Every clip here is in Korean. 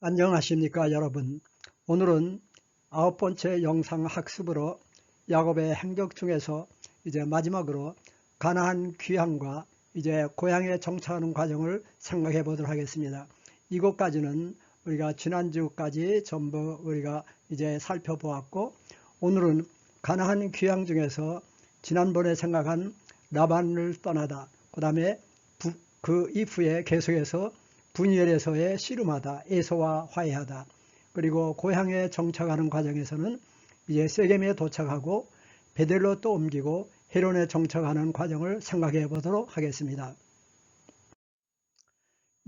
안녕하십니까 여러분. 오늘은 9번째 영상 학습으로 야곱의 행적 중에서 이제 마지막으로 가나안 귀향과 이제 고향에 정착하는 과정을 생각해 보도록 하겠습니다. 이것까지는 우리가 지난주까지 전부 우리가 이제 살펴보았고, 오늘은 가나안 귀향 중에서 지난번에 생각한 라반을 떠나다, 그 다음에 그 이후에 계속해서 분이엘에서의 씨름하다, 에서와 화해하다, 그리고 고향에 정착하는 과정에서는 이제 세겜에 도착하고 베델로 또 옮기고 헤론에 정착하는 과정을 생각해 보도록 하겠습니다.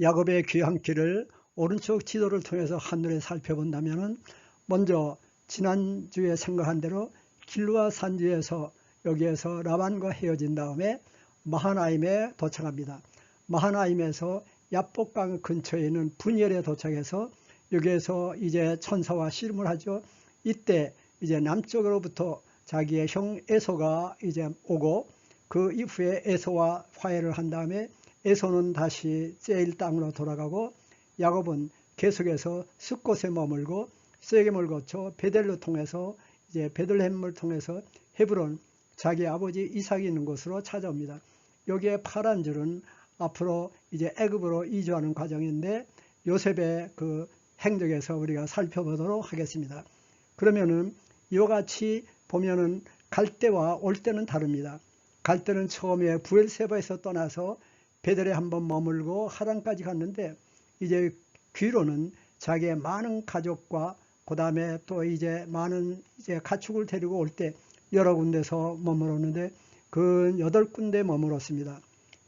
야곱의 귀향길을 오른쪽 지도를 통해서 한눈에 살펴본다면, 먼저 지난주에 생각한 대로 길르아 산지에서 여기에서 라반과 헤어진 다음에 마하나임에 도착합니다. 마하나임에서 야복강 근처에 있는 분이엘에 도착해서 여기에서 이제 천사와 씨름을 하죠. 이때 이제 남쪽으로부터 자기의 형 에서가 이제 오고, 그 이후에 에서와 화해를 한 다음에 에서는 다시 세일 땅으로 돌아가고, 야곱은 계속해서 숫곳에 머물고 세겜을 거쳐 베델로 통해서 이제 베들레헴을 통해서 헤브론, 자기 아버지 이삭이 있는 곳으로 찾아옵니다. 여기에 파란 줄은 앞으로 이제 애굽으로 이주하는 과정인데, 요셉의 그 행적에서 우리가 살펴보도록 하겠습니다. 그러면은 이와 같이 보면은 갈 때와 올 때는 다릅니다. 갈 때는 처음에 부엘세바에서 떠나서 베델에 한번 머물고 하란까지 갔는데, 이제 귀로는 자기의 많은 가족과 그 다음에 또 이제 많은 이제 가축을 데리고 올 때 여러 군데서 머물었는데 그 8군데 머물었습니다.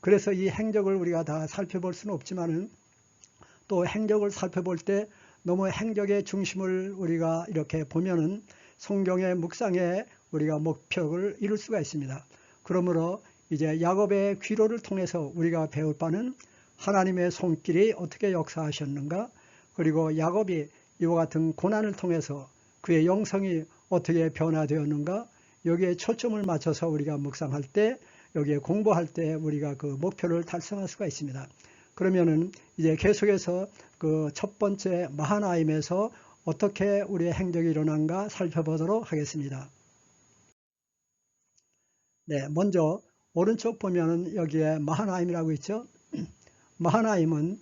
그래서 이 행적을 우리가 다 살펴볼 수는 없지만은, 또 행적을 살펴볼 때 너무 행적의 중심을 우리가 이렇게 보면은 성경의 묵상에 우리가 목표를 이룰 수가 있습니다. 그러므로 이제 야곱의 귀로를 통해서 우리가 배울 바는 하나님의 손길이 어떻게 역사하셨는가, 그리고 야곱이 이와 같은 고난을 통해서 그의 영성이 어떻게 변화되었는가, 여기에 초점을 맞춰서 우리가 묵상할 때, 여기에 공부할 때 우리가 그 목표를 달성할 수가 있습니다. 그러면은 이제 계속해서 그 첫 번째 마하나임에서 어떻게 우리의 행적이 일어난가 살펴보도록 하겠습니다. 네, 먼저 오른쪽 보면은 여기에 마하나임이라고 있죠. 마하나임은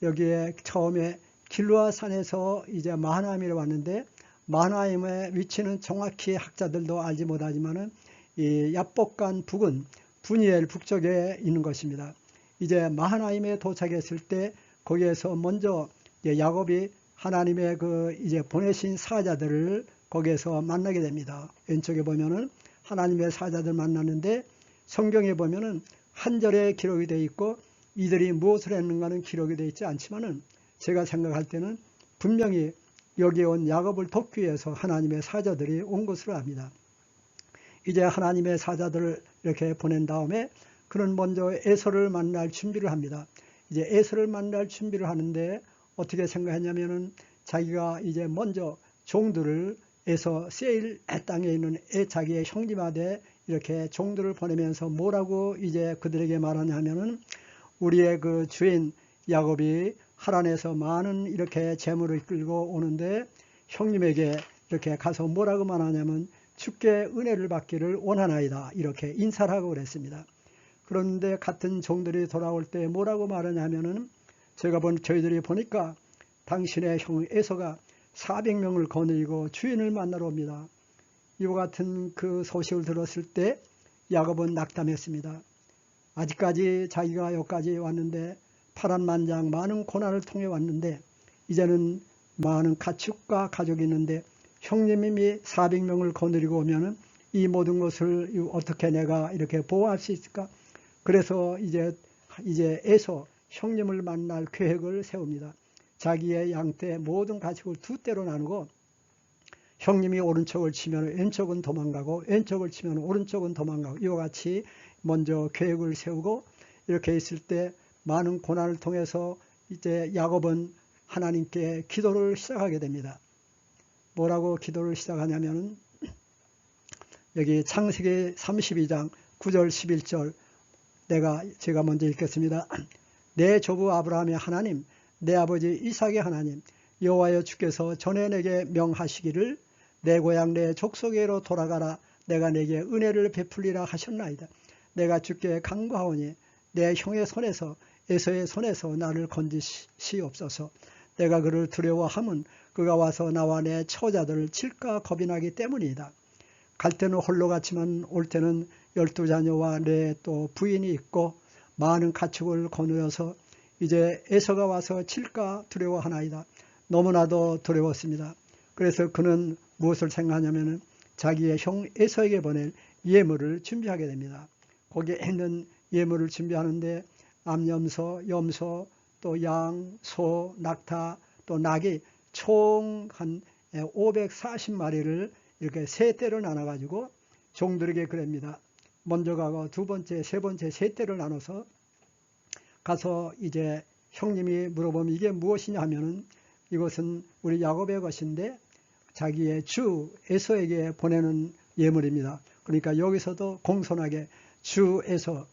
여기에 처음에 길르아 산에서 이제 마하나임이라고 왔는데, 마하나임의 위치는 정확히 학자들도 알지 못하지만은 이 야복강 북은 분이엘 북쪽에 있는 것입니다. 이제 마하나임에 도착했을 때 거기에서 먼저 야곱이 하나님의 그 이제 보내신 사자들을 거기에서 만나게 됩니다. 왼쪽에 보면은 하나님의 사자들 만났는데, 성경에 보면은 한 절에 기록이 되어 있고 이들이 무엇을 했는가는 기록이 되어 있지 않지만은, 제가 생각할 때는 분명히 여기에 온 야곱을 돕기 위해서 하나님의 사자들이 온 것으로 압니다. 이제 하나님의 사자들을 이렇게 보낸 다음에 그는 먼저 에서를 만날 준비를 합니다. 이제 에서를 만날 준비를 하는데 어떻게 생각했냐면은, 자기가 이제 먼저 종들을 에서 세일 땅에 있는 자기의 형제마다 이렇게 종들을 보내면서 뭐라고 이제 그들에게 말하냐면은, 우리의 그 주인 야곱이 하란에서 많은 이렇게 재물을 끌고 오는데 형님에게 이렇게 가서 뭐라고 말하냐면, 주께 은혜를 받기를 원하나이다, 이렇게 인사를 하고 그랬습니다. 그런데 같은 종들이 돌아올 때 뭐라고 말하냐면은, 저희들이 보니까 당신의 형 에서가 400명을 거느리고 주인을 만나러 옵니다. 이와 같은 그 소식을 들었을 때 야곱은 낙담했습니다. 아직까지 자기가 여기까지 왔는데 파란만장 많은 고난을 통해 왔는데, 이제는 많은 가축과 가족이 있는데 형님이 400명을 거느리고 오면은 이 모든 것을 어떻게 내가 이렇게 보호할 수 있을까? 그래서 이제 에서 형님을 만날 계획을 세웁니다. 자기의 양떼 모든 가축을 두 떼로 나누고, 형님이 오른쪽을 치면 왼쪽은 도망가고 왼쪽을 치면 오른쪽은 도망가고, 이와 같이 먼저 계획을 세우고, 이렇게 있을 때 많은 고난을 통해서 이제 야곱은 하나님께 기도를 시작하게 됩니다. 뭐라고 기도를 시작하냐면은, 여기 창세기 32장 9절 11절 제가 먼저 읽겠습니다. 내 조부 아브라함의 하나님, 내 아버지 이삭의 하나님, 여호와여 주께서 전에 내게 명하시기를 내 고향 내 족속에로 돌아가라. 내가 내게 은혜를 베풀리라 하셨나이다. 내가 주께 간구하오니 내 형의 손에서 에서의 손에서 나를 건지시옵소서. 내가 그를 두려워함은 그가 와서 나와 내 처자들을 칠까 겁이 나기 때문이다. 갈 때는 홀로 갔지만 올 때는 12자녀와 내 또 부인이 있고 많은 가축을 거누어서 이제 에서가 와서 칠까 두려워하나이다. 너무나도 두려웠습니다. 그래서 그는 무엇을 생각하냐면 자기의 형 에서에게 보낼 예물을 준비하게 됩니다. 거기에 있는 예물을 준비하는데 암염소, 염소, 또 양, 소, 낙타, 또 낙이 총 한 540마리를 이렇게 세 대로 나눠가지고 종들에게 그럽니다. 먼저 가고 두 번째, 세 번째, 세 대를 나눠서 가서 이제 형님이 물어보면 이게 무엇이냐 하면은 이것은 우리 야곱의 것인데 자기의 주 에서에게 보내는 예물입니다. 그러니까 여기서도 공손하게 주 에서,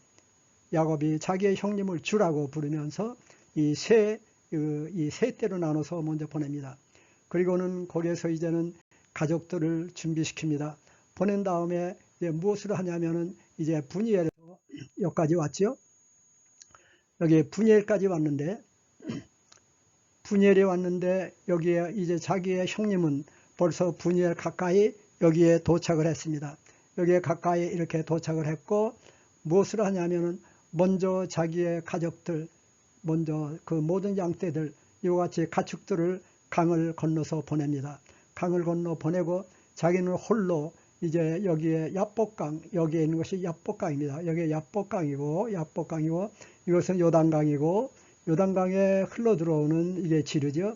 야곱이 자기의 형님을 주라고 부르면서 이 세 대로 나눠서 먼저 보냅니다. 그리고는 거기에서 이제는 가족들을 준비시킵니다. 보낸 다음에 이제 무엇을 하냐면은 이제 분이엘에서 여기까지 왔죠. 여기 분이엘까지 왔는데, 분이엘에 왔는데 여기에 이제 자기의 형님은 벌써 분이엘 가까이 여기에 도착을 했습니다. 여기에 가까이 이렇게 도착을 했고 무엇을 하냐면은 먼저 자기의 가족들, 먼저 그 모든 양떼들, 이와 같이 가축들을 강을 건너서 보냅니다. 강을 건너 보내고 자기는 홀로 이제 여기에 야복강, 여기에 있는 것이 야복강입니다. 여기에 야복강이고 이것은 요단강이고 요단강에 흘러 들어오는 이게 지르죠.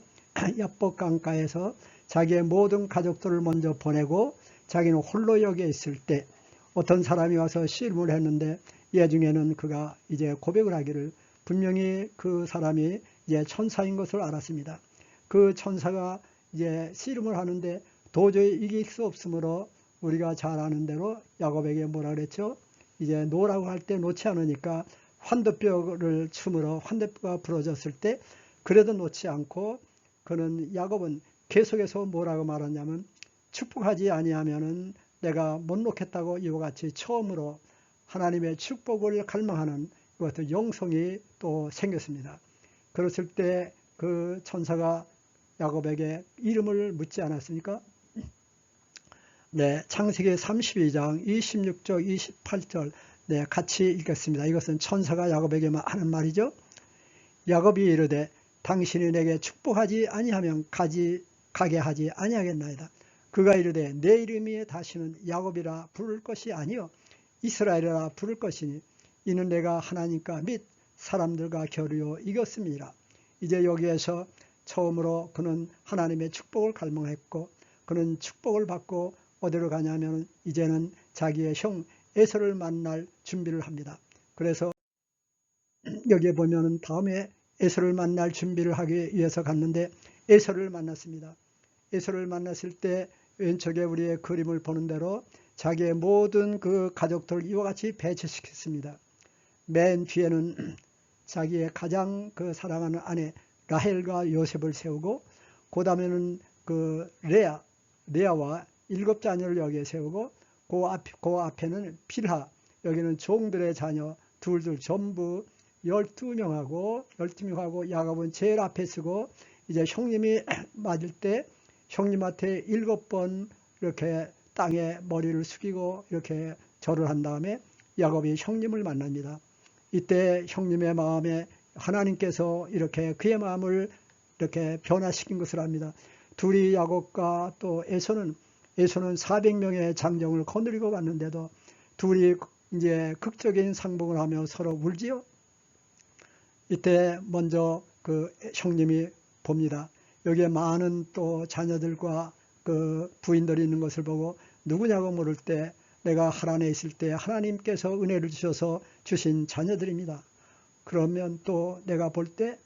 야복강가에서 자기의 모든 가족들을 먼저 보내고 자기는 홀로 여기에 있을 때 어떤 사람이 와서 씨름을 했는데 예 중에는 그가 이제 고백을 하기를 분명히 그 사람이 이제 천사인 것을 알았습니다. 그 천사가 이제 씨름을 하는데 도저히 이길 수 없으므로 우리가 잘 아는 대로 야곱에게 뭐라 그랬죠? 이제 놓으라고 할 때 놓지 않으니까 환도뼈를 춤으로 환도뼈가 부러졌을 때 그래도 놓지 않고 그는 야곱은 계속해서 뭐라고 말하냐면 축복하지 아니하면은 내가 못 놓겠다고 이와 같이 처음으로 하나님의 축복을 갈망하는 이것도 영성이 또 생겼습니다. 그랬을 때 그 천사가 야곱에게 이름을 묻지 않았습니까? 네, 창세기 32장 26절 28절 네, 같이 읽겠습니다. 이것은 천사가 야곱에게 하는 말이죠. 야곱이 이르되 당신이 내게 축복하지 아니하면 가게 하지 아니하겠나이다. 그가 이르되 내 이름이 다시는 야곱이라 부를 것이 아니요 이스라엘이라 부를 것이니 이는 내가 하나님과 및 사람들과 겨루어 이겼습니다. 이제 여기에서 처음으로 그는 하나님의 축복을 갈망했고 그는 축복을 받고 어디로 가냐면 이제는 자기의 형 에서를 만날 준비를 합니다. 그래서 여기에 보면 다음에 에서를 만날 준비를 하기 위해서 갔는데 에서를 만났습니다. 에서를 만났을 때 왼쪽에 우리의 그림을 보는 대로 자기의 모든 그 가족들을 이와 같이 배치시켰습니다. 맨 뒤에는 자기의 가장 그 사랑하는 아내 라헬과 요셉을 세우고 그 다음에는 그 레아와 7자녀를 여기에 세우고 그 앞에는 빌하, 여기는 종들의 자녀 둘 전부 12명하고 야곱은 제일 앞에 서고 이제 형님이 맞을 때 형님한테 7번 이렇게 땅에 머리를 숙이고 이렇게 절을 한 다음에 야곱이 형님을 만납니다. 이때 형님의 마음에 하나님께서 이렇게 그의 마음을 이렇게 변화시킨 것을 압니다. 둘이 야곱과 또 에서는 400명의 장정을 거느리고 갔는데도 둘이 이제 극적인 상봉을 하며 서로 울지요. 이때 먼저 그 형님이 봅니다. 여기에 많은 또 자녀들과 그 부인들이 있는 것을 보고 누구냐고 물을 때 내가 하란에 있을 때 하나님께서 은혜를 주셔서 주신 자녀들입니다. 그러면 또 내가 볼 때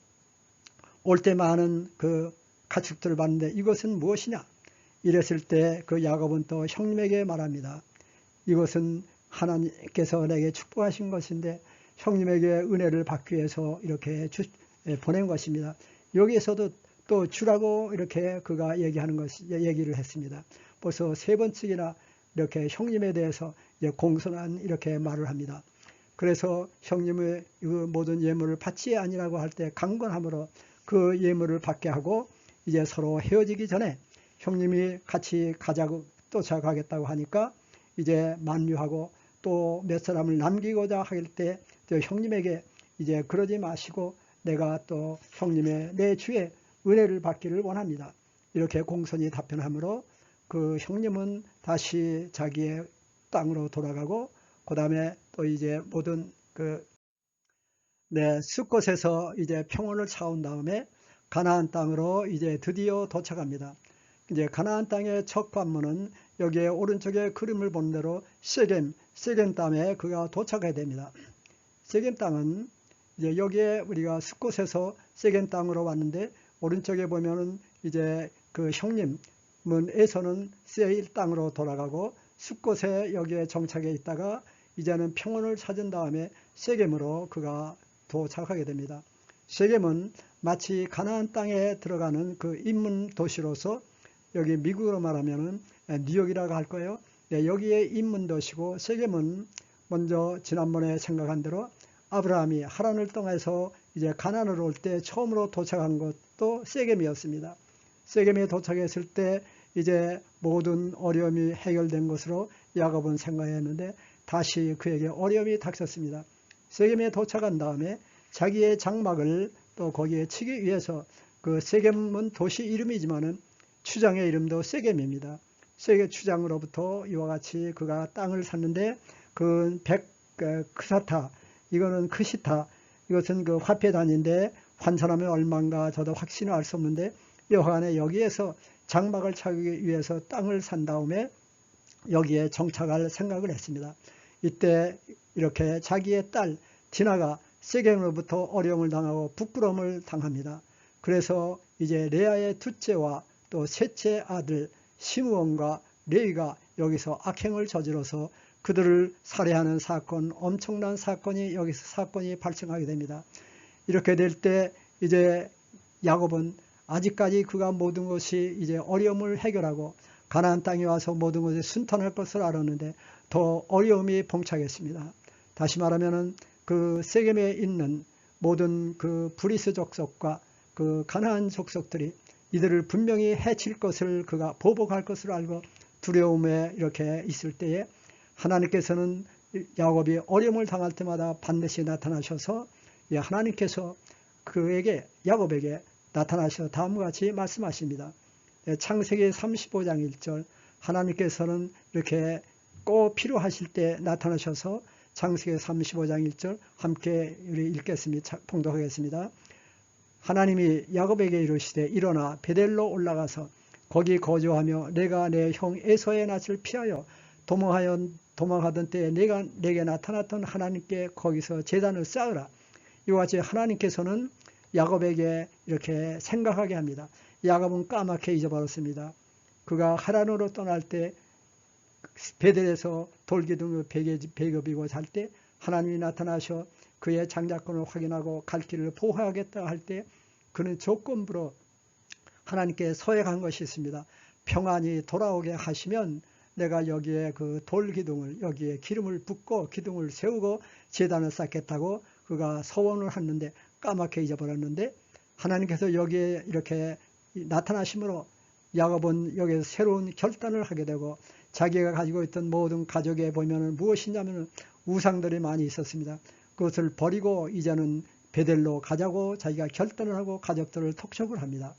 올 때 많은 그 가축들을 봤는데 이것은 무엇이냐? 이랬을 때 그 야곱은 또 형님에게 말합니다. 이것은 하나님께서 내게 축복하신 것인데 형님에게 은혜를 받기 위해서 이렇게 보낸 것입니다. 여기에서도 또 주라고 이렇게 그가 얘기를 했습니다. 벌써 3번씩이나 이렇게 형님에 대해서 이제 공손한 이렇게 말을 합니다. 그래서 형님의 그 모든 예물을 받지 아니라고 할 때 강건함으로 그 예물을 받게 하고 이제 서로 헤어지기 전에 형님이 같이 가자고 쫓아가겠다고 하니까 이제 만류하고 또 몇 사람을 남기고자 할 때 형님에게 이제 그러지 마시고 내가 또 형님의 내 주의 은혜를 받기를 원합니다. 이렇게 공손히 답변하므로 그 형님은 다시 자기의 땅으로 돌아가고 그 다음에 또 이제 모든 숫곳에서 이제 평온을 찾은 다음에 가나안 땅으로 이제 드디어 도착합니다. 이제 가나안 땅의 첫 관문은 여기에 오른쪽에 그림을 본 대로 세겜 땅에 그가 도착하게 됩니다. 세겜 땅은 이제 여기에 우리가 숫곳에서 세겜 땅으로 왔는데 오른쪽에 보면은 이제 그 형님은 에서는 세일 땅으로 돌아가고 숫곳에 여기에 정착해 있다가 이제는 평온을 찾은 다음에 세겜으로 그가 도착하게 됩니다. 세겜은 마치 가나안 땅에 들어가는 그 입문 도시로서 여기 미국으로 말하면은 뉴욕이라고 할 거예요. 여기에 입문 도시고 세겜은 먼저 지난번에 생각한 대로 아브라함이 하란을 떠나서 이제 가나안으로 올 때 처음으로 도착한 것도 세겜이었습니다. 세겜에 도착했을 때 이제 모든 어려움이 해결된 것으로 야곱은 생각했는데 다시 그에게 어려움이 닥쳤습니다. 세겜에 도착한 다음에 자기의 장막을 또 거기에 치기 위해서 그 세겜은 도시 이름이지만은 추장의 이름도 세겜입니다. 세겜 추장으로부터 이와 같이 그가 땅을 샀는데 그 크사타 이거는 크시타 이것은 그 화폐 단위인데 환산하면 얼마인가 저도 확신을 알 수 없는데 여하간에 여기에서 장막을 차기 위해서 땅을 산 다음에 여기에 정착할 생각을 했습니다. 이때 이렇게 자기의 딸 디나가 세겜으로부터 어려움을 당하고 부끄러움을 당합니다. 그래서 이제 레아의 둘째와 또 셋째 아들 시므온과 레위가 여기서 악행을 저지러서 그들을 살해하는 사건, 엄청난 사건이 여기서 사건이 발생하게 됩니다. 이렇게 될 때 이제 야곱은 아직까지 그가 모든 것이 이제 어려움을 해결하고 가나안 땅에 와서 모든 것이 순탄할 것을 알았는데 더 어려움이 봉착했습니다. 다시 말하면은 그 세겜에 있는 모든 그 브리스 족속과 그 가나안 족속들이 이들을 분명히 해칠 것을 그가 보복할 것을 알고 두려움에 이렇게 있을 때에 하나님께서는 야곱이 어려움을 당할 때마다 반드시 나타나셔서 하나님께서 그에게 야곱에게 나타나셔서 다음과 같이 말씀하십니다. 창세기 35장 1절 하나님께서는 이렇게 꼭 필요하실 때 나타나셔서 창세기 35장 1절 함께 우리 읽겠습니다. 봉독하겠습니다. 하나님이 야곱에게 이르시되 일어나 베델로 올라가서 거기 거주하며 내가 내 형 에서의 낯을 피하여 도망하던 때에 내가 내게 나타났던 하나님께 거기서 제단을 쌓으라. 이와 같이 하나님께서는 야곱에게 이렇게 생각하게 합니다. 야곱은 까맣게 잊어버렸습니다. 그가 하란으로 떠날 때 베델에서 돌기둥을 배급이고 살 때 하나님이 나타나셔 그의 장자권을 확인하고 갈 길을 보호하겠다 할 때 그는 조건부로 하나님께 서약한 것이 있습니다. 평안히 돌아오게 하시면 내가 여기에 그 돌기둥을 여기에 기름을 붓고 기둥을 세우고 제단을 쌓겠다고 그가 서원을 했는데 까맣게 잊어버렸는데 하나님께서 여기에 이렇게 나타나심으로 야곱은 여기에서 새로운 결단을 하게 되고 자기가 가지고 있던 모든 가족에 보면은 무엇이냐면 우상들이 많이 있었습니다. 그것을 버리고 이제는 베델로 가자고 자기가 결단을 하고 가족들을 톡촉을 합니다.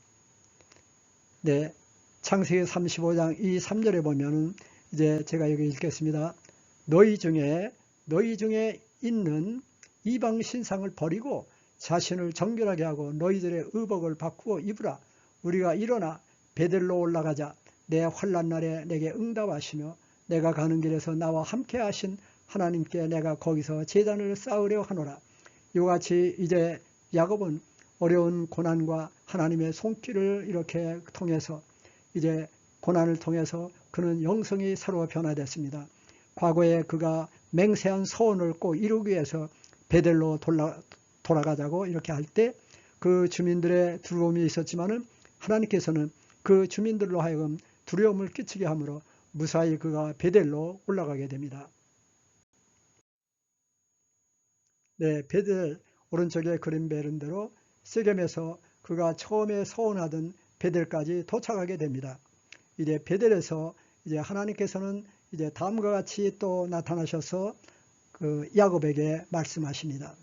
네, 창세기 35장 이 3절에 보면은 이제 제가 여기 읽겠습니다. 너희 중에 있는 이방 신상을 버리고 자신을 정결하게 하고 너희들의 의복을 바꾸어 입으라. 우리가 일어나 베델로 올라가자. 내 환난 날에 내게 응답하시며 내가 가는 길에서 나와 함께 하신 하나님께 내가 거기서 제단을 쌓으려 하노라. 이와 같이 이제 야곱은 어려운 고난과 하나님의 손길을 이렇게 통해서 이제 고난을 통해서 그는 영성이 새로 변화됐습니다. 과거에 그가 맹세한 소원을 꼭 이루기 위해서 베델로 돌아가자고 이렇게 할 때 그 주민들의 두려움이 있었지만은 하나님께서는 그 주민들로 하여금 두려움을 끼치게 하므로 무사히 그가 베델로 올라가게 됩니다. 네, 베델 오른쪽에 그림 베른 대로 세겜에서 그가 처음에 서원하던 베델까지 도착하게 됩니다. 이제 베델에서 이제 하나님께서는 이제 다음과 같이 또 나타나셔서 그 야곱에게 말씀하십니다.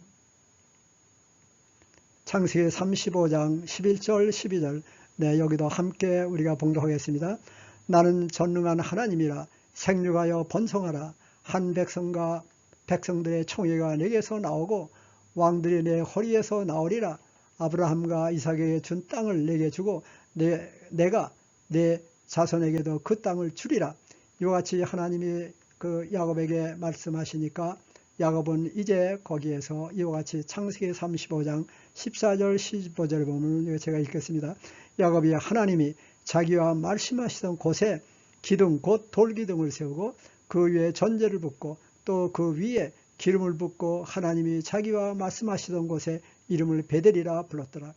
창세기 35장 11절 12절 네, 여기도 함께 우리가 봉독하겠습니다. 나는 전능한 하나님이라 생육하여 번성하라. 한 백성과 백성들의 총회가 내게서 나오고 왕들이 내 허리에서 나오리라. 아브라함과 이삭에게 준 땅을 내게 주고 내가 내 자손에게도 그 땅을 주리라. 이와 같이 하나님이 그 야곱에게 말씀하시니까 야곱은 이제 거기에서 이와 같이 창세기 35장 14절 15절을 보면 제가 읽겠습니다. 야곱이 하나님이 자기와 말씀하시던 곳에 기둥 곧 돌기둥을 세우고 그 위에 전제를 붓고 또 그 위에 기름을 붓고 하나님이 자기와 말씀하시던 곳에 이름을 베델이라 불렀더라.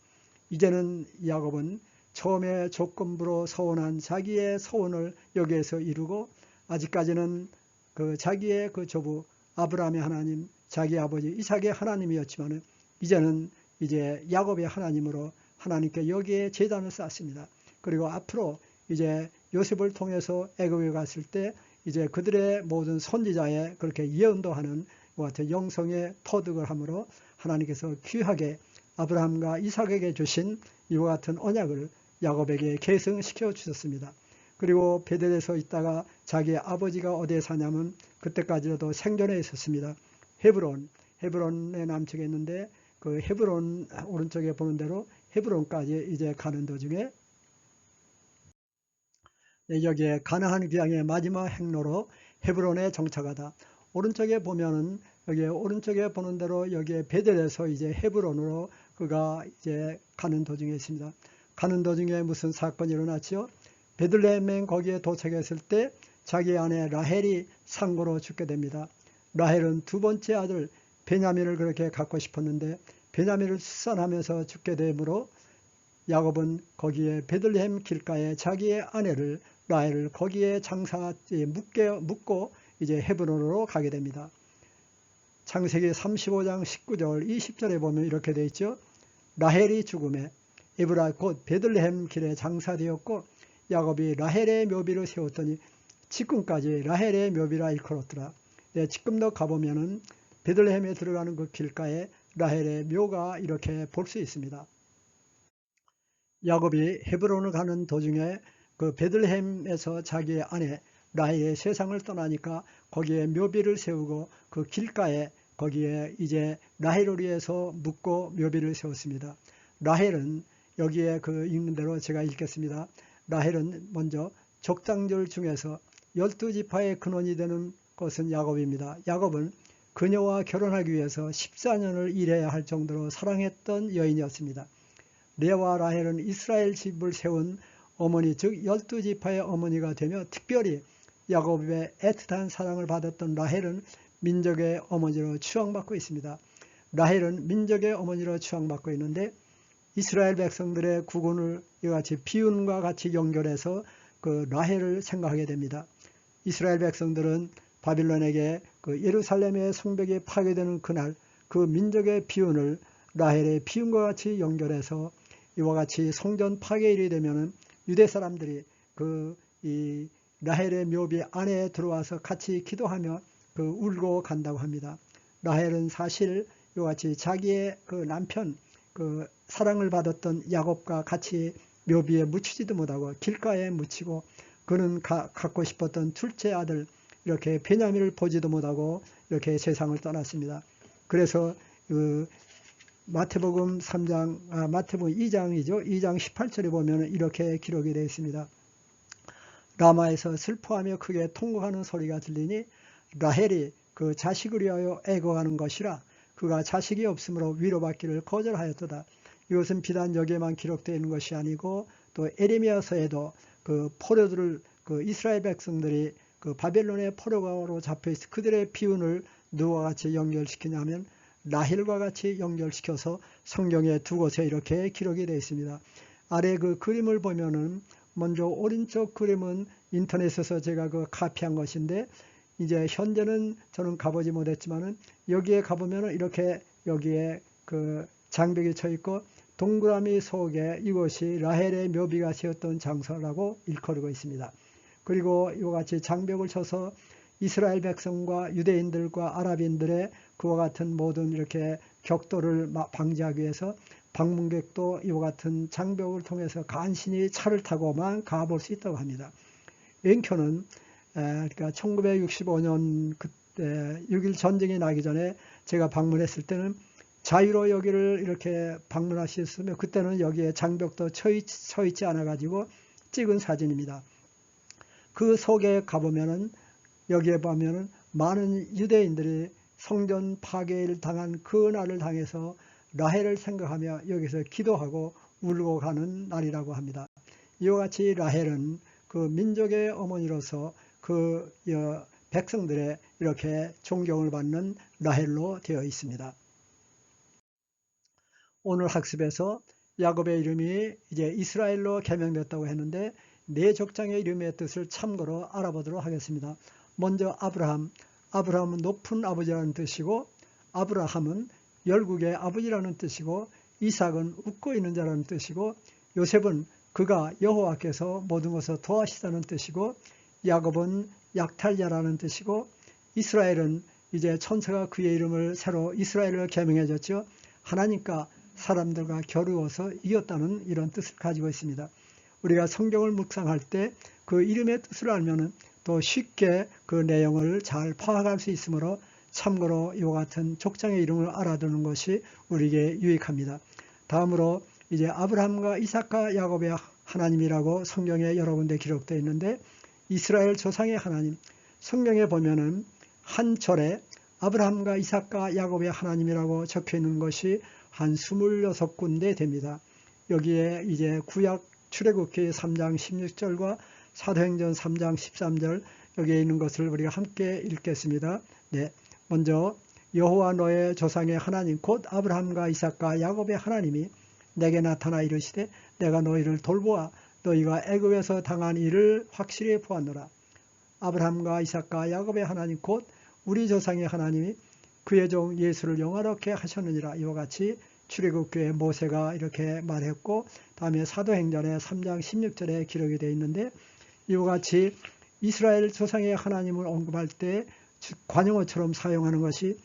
이제는 야곱은 처음에 조건부로 서원한 자기의 서원을 여기에서 이루고 아직까지는 그 자기의 그 조부 아브라함의 하나님, 자기 아버지 이삭의 하나님이었지만 이제는 이제 야곱의 하나님으로 하나님께 여기에 제단을 쌓습니다. 그리고 앞으로 이제 요셉을 통해서 애굽에 갔을 때 이제 그들의 모든 선지자의 그렇게 예언도 하는 것 같은 영성의 터득을 함으로 하나님께서 귀하게 아브라함과 이삭에게 주신 이와 같은 언약을 야곱에게 계승시켜 주셨습니다. 그리고 베델에서 있다가 자기 아버지가 어디에 사냐면 그때까지도 생존해 있었습니다. 헤브론의 남쪽에 있는데 그 헤브론 오른쪽에 보는 대로 헤브론까지 이제 가는 도중에 여기에 가나안 귀향의 마지막 행로로 헤브론에 정착하다. 오른쪽에 보면은 여기 오른쪽에 보는 대로 여기에 베델에서 이제 헤브론으로 그가 이제 가는 도중에 있습니다. 가는 도중에 무슨 사건이 일어났지요? 베들레헴에 거기에 도착했을 때 자기 아내 라헬이 상고로 죽게 됩니다. 라헬은 두 번째 아들 베냐민을 그렇게 갖고 싶었는데 베냐민을 출산하면서 죽게 되므로 야곱은 거기에 베들레헴 길가에 자기의 아내를 라헬을 거기에 장사에 묻고 이제 헤브론으로 가게 됩니다. 창세기 35장 19절 20절에 보면 이렇게 되어 있죠. 라헬이 죽음에 에브라 곧 베들레헴 길에 장사되었고 야곱이 라헬의 묘비를 세웠더니 지금까지 라헬의 묘비라 일컬었더라. 네, 지금도 가보면은 베들레헴에 들어가는 그 길가에 라헬의 묘가 이렇게 볼 수 있습니다. 야곱이 헤브론을 가는 도중에 그 베들레헴에서 자기의 아내 라헬의 세상을 떠나니까 거기에 묘비를 세우고 그 길가에 거기에 이제 라헬을 위해서 묻고 묘비를 세웠습니다. 라헬은 여기에 그 읽는 대로 제가 읽겠습니다. 라헬은 먼저 족장들 중에서 12지파의 근원이 되는 것은 야곱입니다. 야곱은 그녀와 결혼하기 위해서 14년을 일해야 할 정도로 사랑했던 여인이었습니다. 레아와 라헬은 이스라엘 집을 세운 어머니 즉 12지파의 어머니가 되며 특별히 야곱의 애틋한 사랑을 받았던 라헬은 민족의 어머니로 추앙받고 있습니다. 라헬은 민족의 어머니로 추앙받고 있는데 이스라엘 백성들의 구군을 이같이 비운과 같이 연결해서 그 라헬을 생각하게 됩니다. 이스라엘 백성들은 바빌론에게 그 예루살렘의 성벽이 파괴되는 그날 그 민족의 비운을 라헬의 비운과 같이 연결해서 이와 같이 성전 파괴일이 되면은 유대 사람들이 이 라헬의 묘비 안에 들어와서 같이 기도하며 그 울고 간다고 합니다. 라헬은 사실 이와 같이 자기의 그 남편 그 사랑을 받았던 야곱과 같이 묘비에 묻히지도 못하고 길가에 묻히고 그는 갖고 싶었던 둘째 아들 이렇게 베냐민을 보지도 못하고 이렇게 세상을 떠났습니다. 그래서 그 마태복음 2장 2장이죠. 2장 18절에 보면 이렇게 기록이 되어 있습니다. 라마에서 슬퍼하며 크게 통곡하는 소리가 들리니 라헬이 그 자식을 위하여 애고하는 것이라 그가 자식이 없으므로 위로받기를 거절하였도다. 이것은 비단 여기에만 기록되어 있는 것이 아니고 또 에레미야서에도 그 포로들을 그 이스라엘 백성들이 그 바벨론의 포로가로 잡혀 있어 그들의 비운을 누구와 같이 연결시키냐면 라헬과 같이 연결시켜서 성경에 두 곳에 이렇게 기록이 되어 있습니다. 아래 그 그림을 보면은 먼저 오른쪽 그림은 인터넷에서 제가 그 카피한 것인데 이제 현재는 저는 가보지 못했지만은 여기에 가보면은 이렇게 여기에 그 장벽이 쳐 있고 동그라미 속에 이곳이 라헬의 묘비가 세웠던 장소라고 일컬이고 있습니다. 그리고 이와 같이 장벽을 쳐서 이스라엘 백성과 유대인들과 아랍인들의 그와 같은 모든 이렇게 격돌을 방지하기 위해서 방문객도 이와 같은 장벽을 통해서 간신히 차를 타고만 가볼 수 있다고 합니다. 앵커는 그러니까 1965년 그때 6.1 전쟁이 나기 전에 제가 방문했을 때는 자유로 여기를 이렇게 방문하셨으면 그때는 여기에 장벽도 쳐 있지 않아 가지고 찍은 사진입니다. 그 속에 가보면은 여기에 보면은 많은 유대인들이 성전 파괴를 당한 그 날을 당해서 라헬을 생각하며 여기서 기도하고 울고 가는 날이라고 합니다. 이와 같이 라헬은 그 민족의 어머니로서 그 백성들의 이렇게 존경을 받는 라헬로 되어 있습니다. 오늘 학습에서 야곱의 이름이 이제 이스라엘로 개명됐다고 했는데 네 족장의 이름의 뜻을 참고로 알아보도록 하겠습니다. 먼저 아브라함은 높은 아버지라는 뜻이고 아브라함은 열국의 아버지라는 뜻이고 이삭은 웃고 있는 자라는 뜻이고 요셉은 그가 여호와께서 모든 것을 도와시다는 뜻이고 야곱은 약탈자라는 뜻이고 이스라엘은 이제 천사가 그의 이름을 새로 이스라엘을 개명해줬죠. 하나님과 사람들과 겨루어서 이겼다는 이런 뜻을 가지고 있습니다. 우리가 성경을 묵상할 때 그 이름의 뜻을 알면은 또 쉽게 그 내용을 잘 파악할 수 있으므로 참고로 이와 같은 족장의 이름을 알아두는 것이 우리에게 유익합니다. 다음으로 이제 아브라함과 이삭과 야곱의 하나님이라고 성경에 여러 군데 기록되어 있는데 이스라엘 조상의 하나님, 성경에 보면은 한 절에 아브라함과 이삭과 야곱의 하나님이라고 적혀 있는 것이 한 26군데 됩니다. 여기에 이제 구약 출애굽기 3장 16절과 사도행전 3장 13절 여기에 있는 것을 우리가 함께 읽겠습니다. 네, 먼저 여호와 너의 조상의 하나님 곧 아브라함과 이삭과 야곱의 하나님이 내게 나타나 이르시되 내가 너희를 돌보아 너희가 애굽에서 당한 일을 확실히 보았노라. 아브라함과 이삭과 야곱의 하나님 곧 우리 조상의 하나님이 그의 종 예수를 영화롭게 하셨느니라. 이와 같이 출애굽기에 모세가 이렇게 말했고 다음에 사도행전에 3장 16절에 기록이 되어 있는데 이와 같이 이스라엘 조상의 하나님을 언급할 때 관용어처럼 사용하는 것이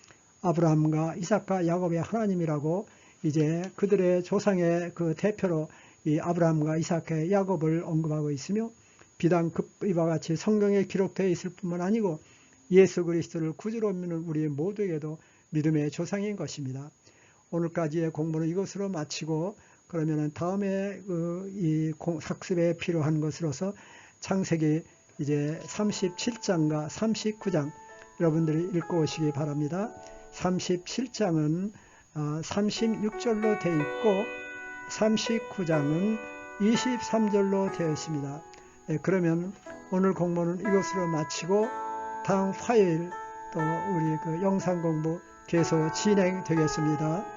아브라함과 이삭과 야곱의 하나님이라고 이제 그들의 조상의 그 대표로 이 아브라함과 이삭과 야곱을 언급하고 있으며 비단 이와 같이 성경에 기록되어 있을 뿐만 아니고 예수 그리스도를 구주로 믿는 우리 모두에게도 믿음의 조상인 것입니다. 오늘까지의 공부는 이것으로 마치고 그러면은 다음에 이 학습에 필요한 것으로서 창세기 이제 37장과 39장 여러분들이 읽고 오시기 바랍니다. 37장은 36절로 되어 있고 39장은 23절로 되어 있습니다. 그러면 오늘 공부는 이것으로 마치고 다음 화요일 또 우리 그 영상 공부 계속 진행되겠습니다.